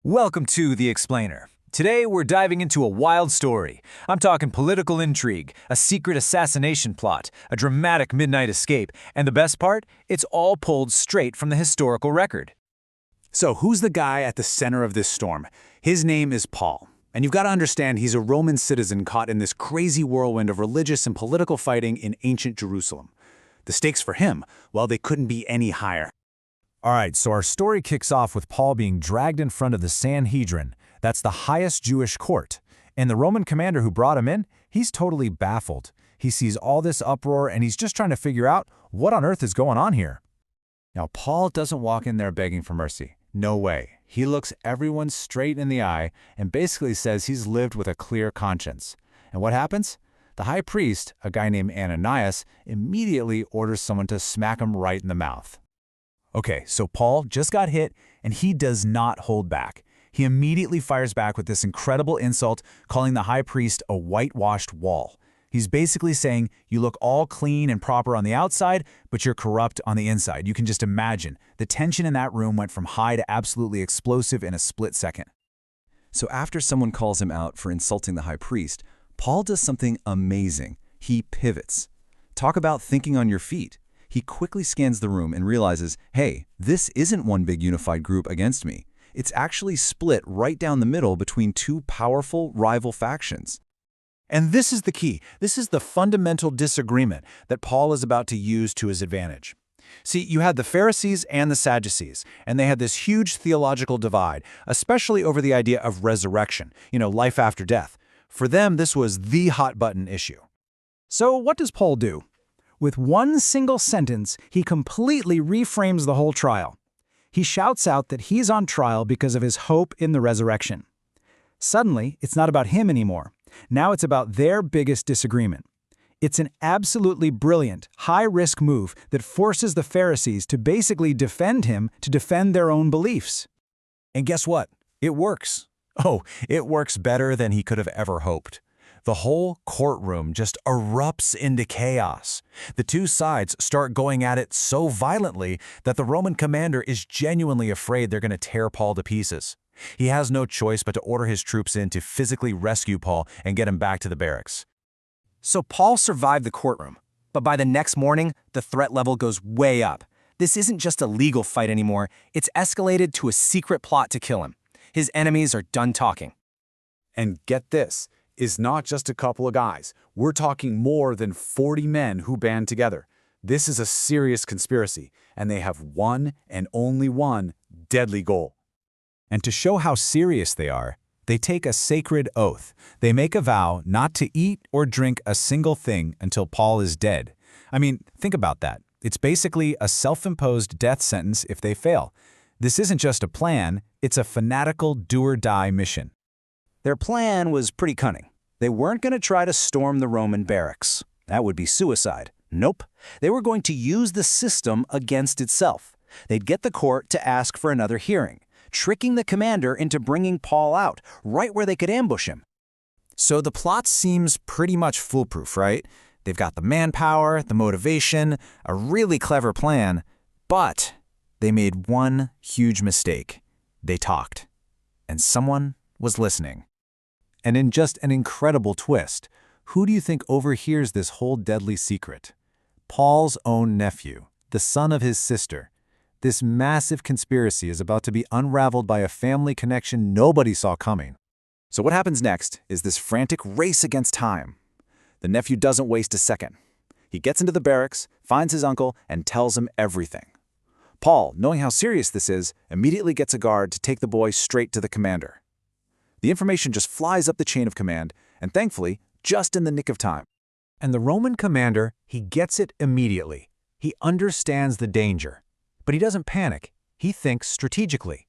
Welcome to The Explainer. Today we're diving into a wild story. I'm talking political intrigue, a secret assassination plot, a dramatic midnight escape, and the best part? It's all pulled straight from the historical record. So who's the guy at the center of this storm? His name is Paul. And you've got to understand he's a Roman citizen caught in this crazy whirlwind of religious and political fighting in ancient Jerusalem. The stakes for him, well, they couldn't be any higher. All right, so our story kicks off with Paul being dragged in front of the Sanhedrin. That's the highest Jewish court. And the Roman commander who brought him in, he's totally baffled. He sees all this uproar and he's just trying to figure out what on earth is going on here. Now, Paul doesn't walk in there begging for mercy. No way. He looks everyone straight in the eye and basically says he's lived with a clear conscience. And what happens? The high priest, a guy named Ananias, immediately orders someone to smack him right in the mouth. Okay, so Paul just got hit and he does not hold back. He immediately fires back with this incredible insult, calling the high priest a whitewashed wall. He's basically saying, you look all clean and proper on the outside, but you're corrupt on the inside. You can just imagine. The tension in that room went from high to absolutely explosive in a split second. So after someone calls him out for insulting the high priest, Paul does something amazing. He pivots. Talk about thinking on your feet. He quickly scans the room and realizes, hey, this isn't one big unified group against me. It's actually split right down the middle between two powerful rival factions. And this is the key. This is the fundamental disagreement that Paul is about to use to his advantage. See, you had the Pharisees and the Sadducees, and they had this huge theological divide, especially over the idea of resurrection, life after death. For them, this was the hot-button issue. So what does Paul do? With one single sentence, he completely reframes the whole trial. He shouts out that he's on trial because of his hope in the resurrection. Suddenly, it's not about him anymore. Now it's about their biggest disagreement. It's an absolutely brilliant, high-risk move that forces the Pharisees to basically defend him to defend their own beliefs. And guess what? It works. Oh, it works better than he could have ever hoped. The whole courtroom just erupts into chaos. The two sides start going at it so violently that the Roman commander is genuinely afraid they're going to tear Paul to pieces. He has no choice but to order his troops in to physically rescue Paul and get him back to the barracks. So Paul survived the courtroom, but by the next morning, the threat level goes way up. This isn't just a legal fight anymore, it's escalated to a secret plot to kill him. His enemies are done talking. And get this, is not just a couple of guys. We're talking more than 40 men who band together. This is a serious conspiracy, and they have one and only one deadly goal. And to show how serious they are, they take a sacred oath. They make a vow not to eat or drink a single thing until Paul is dead. I mean, think about that. It's basically a self-imposed death sentence if they fail. This isn't just a plan, it's a fanatical do-or-die mission. Their plan was pretty cunning. They weren't going to try to storm the Roman barracks. That would be suicide. Nope. They were going to use the system against itself. They'd get the court to ask for another hearing, tricking the commander into bringing Paul out, right where they could ambush him. So the plot seems pretty much foolproof, right? They've got the manpower, the motivation, a really clever plan, but they made one huge mistake. They talked, and someone was listening. And in just an incredible twist, who do you think overhears this whole deadly secret? Paul's own nephew, the son of his sister. This massive conspiracy is about to be unraveled by a family connection nobody saw coming. So what happens next is this frantic race against time. The nephew doesn't waste a second. He gets into the barracks, finds his uncle, and tells him everything. Paul, knowing how serious this is, immediately gets a guard to take the boy straight to the commander. The information just flies up the chain of command, and thankfully, just in the nick of time. And the Roman commander, he gets it immediately. He understands the danger. But he doesn't panic. He thinks strategically.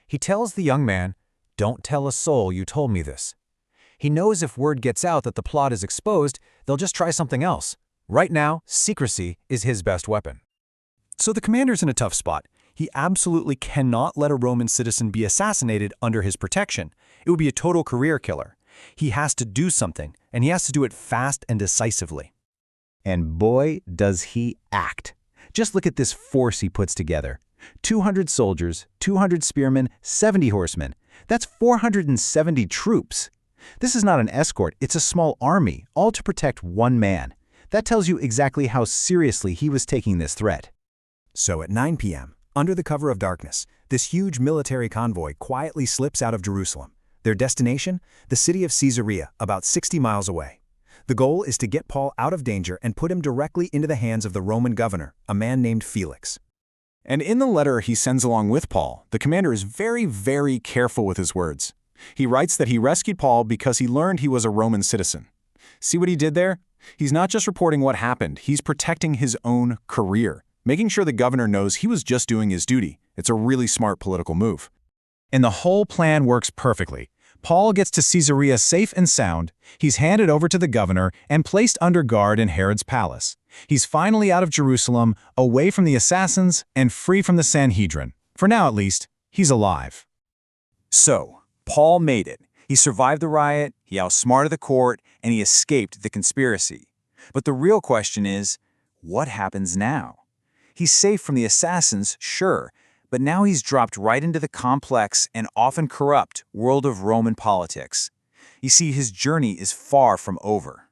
He tells the young man, "Don't tell a soul you told me this." He knows if word gets out that the plot is exposed, they'll just try something else. Right now, secrecy is his best weapon. So the commander's in a tough spot. He absolutely cannot let a Roman citizen be assassinated under his protection. It would be a total career killer. He has to do something, and he has to do it fast and decisively. And boy, does he act. Just look at this force he puts together. 200 soldiers, 200 spearmen, 70 horsemen. That's 470 troops. This is not an escort, it's a small army, all to protect one man. That tells you exactly how seriously he was taking this threat. So at 9 p.m., under the cover of darkness, this huge military convoy quietly slips out of Jerusalem. Their destination? The city of Caesarea, about 60 miles away. The goal is to get Paul out of danger and put him directly into the hands of the Roman governor, a man named Felix. And in the letter he sends along with Paul, the commander is very, very careful with his words. He writes that he rescued Paul because he learned he was a Roman citizen. See what he did there? He's not just reporting what happened, he's protecting his own career, making sure the governor knows he was just doing his duty. It's a really smart political move. And the whole plan works perfectly. Paul gets to Caesarea safe and sound, he's handed over to the governor and placed under guard in Herod's palace. He's finally out of Jerusalem, away from the assassins, and free from the Sanhedrin. For now at least, he's alive. So, Paul made it. He survived the riot, he outsmarted the court, and he escaped the conspiracy. But the real question is, what happens now? He's safe from the assassins, sure, but now he's dropped right into the complex and often corrupt world of Roman politics. You see, his journey is far from over.